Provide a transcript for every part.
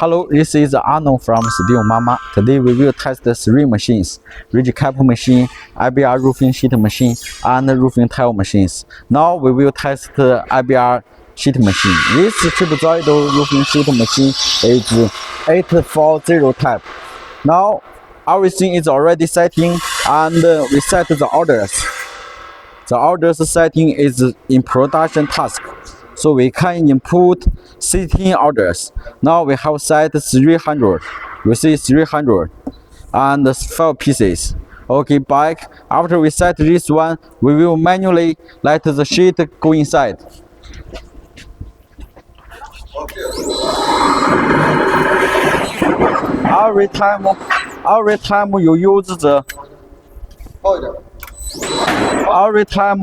Hello, this is Arnold from Steelmama. Today we will test the 3 machines: ridge cap machine, IBR roofing sheet machine, and roofing tile machines. Now we will test the IBR sheet machine. This trapezoidal roofing sheet machine is 840 type. Now everything is already setting, and we set the orders. The orders setting is in production task, so we can input 16 orders. Now we have set 300. We see 300 and 5 pieces. Okay, back. After we set this one, we will manually let the sheet go inside. Every time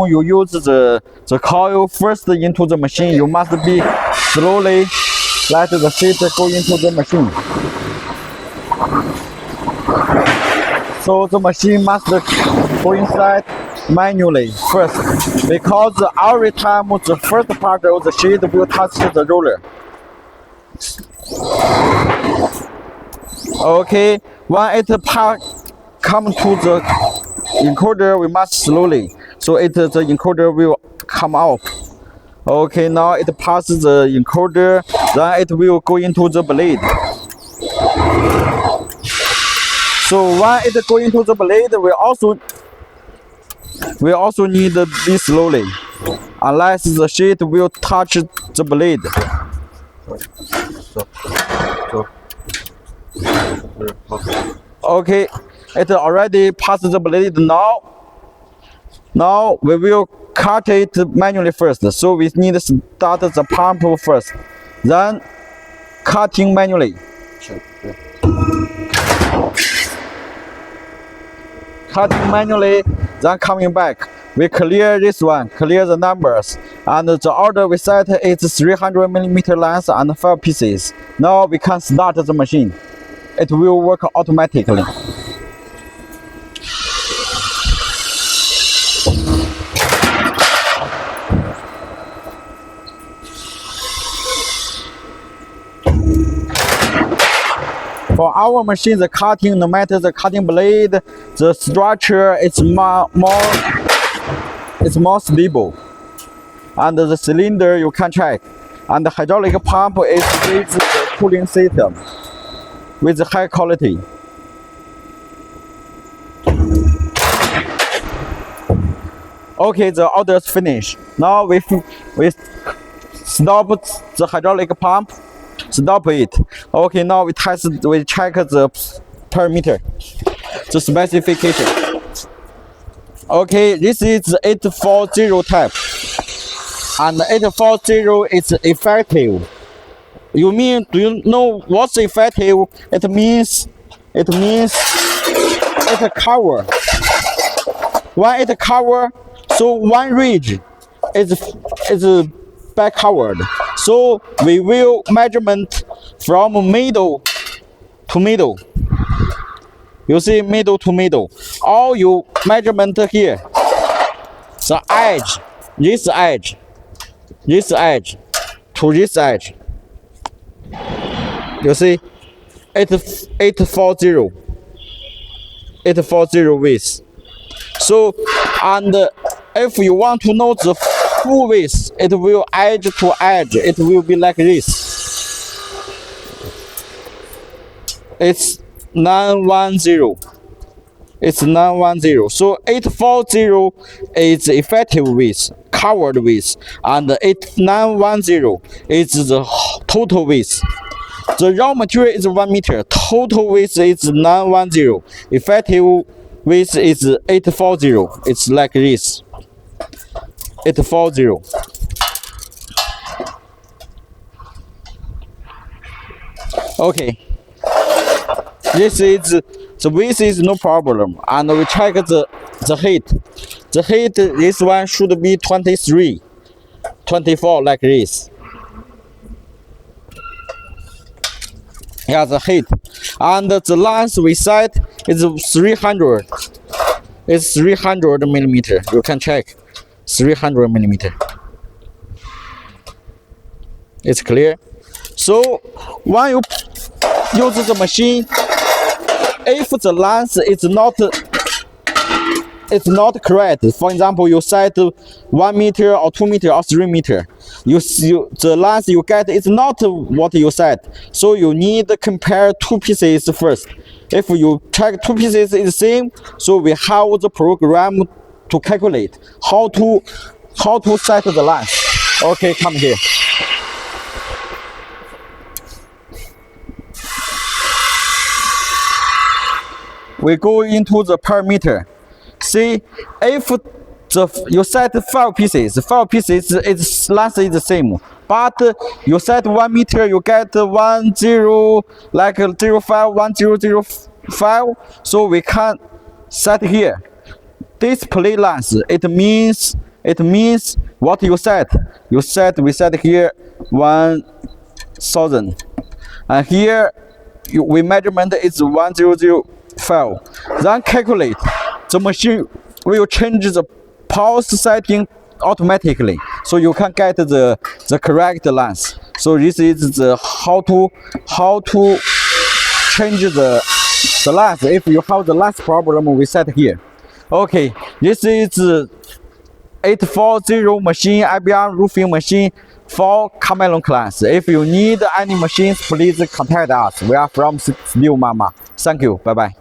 you use the coil first into the machine, you must be slowly let the sheet go into the machine. So the machine must go inside manually first, because every time the first part of the sheet will touch the roller. Okay, when it come to the encoder, we must slowly, so the encoder will come out. Okay, now it passes the encoder, then it will go into the blade. So when it go into the blade, we also need to be slowly, unless the sheet will touch the blade. Okay, it already passed the blade. Now we will cut it manually first. So we need to start the pump first, then cutting manually. Cutting manually, then coming back. We clear this one, clear the numbers, and the order we set is 300 mm length and 5 pieces. Now we can start the machine. It will work automatically. For our machine, the cutting, no matter the cutting blade, the structure is more stable, and the cylinder you can check, and the hydraulic pump is with the cooling system with high quality. Okay, the order is finished. Now we stop the hydraulic pump. Stop it. Okay, now we check the parameter, the specification. Okay, this is 840 type, and 840 is effective. Do you know what's effective? It means it cover. When it cover, so one ridge is back covered. So we will measurement from middle to middle. You see, middle to middle. All you measurement here. The edge, this edge to this edge. You see, 840 width. So, and if you want to know the full width, it will edge to edge. It will be like this. It's 910. It's 910. So 840 is effective width, covered width, and 910 is the total width. The raw material is 1 meter. Total width is 910. Effective width is 840. It's like this. 840. Okay. This is the width is no problem, and we check the height. The height, this one should be 23, 24 like this. Yeah, the height, and the length we set is 300. It's 300 millimeter. You can check. 300 millimeter. It's clear. So when you use the machine if the length is not correct. For example, you set 1 meter or 2 meter or 3 meter. The length you get is not what you set. So you need to compare two pieces first. If you check two pieces is the same, so we have the program to calculate how to set the length. Okay, come here. We go into the parameter. See, if you set 5 pieces, 5 pieces its length is the same. But you set 1 meter, you get 1 0 like 05 1005. So we can set here. Display length. It means what you set. We set here 1000, and here we measurement is 1005. Then calculate. The machine will change the pulse setting automatically, so you can get the correct length. So this is the how to change the length. If you have the length problem, we set here. Okay, this is 840 machine, IBR roofing machine for Camelon class. If you need any machines, please contact us. We are from Steelmama. Thank you. Bye bye.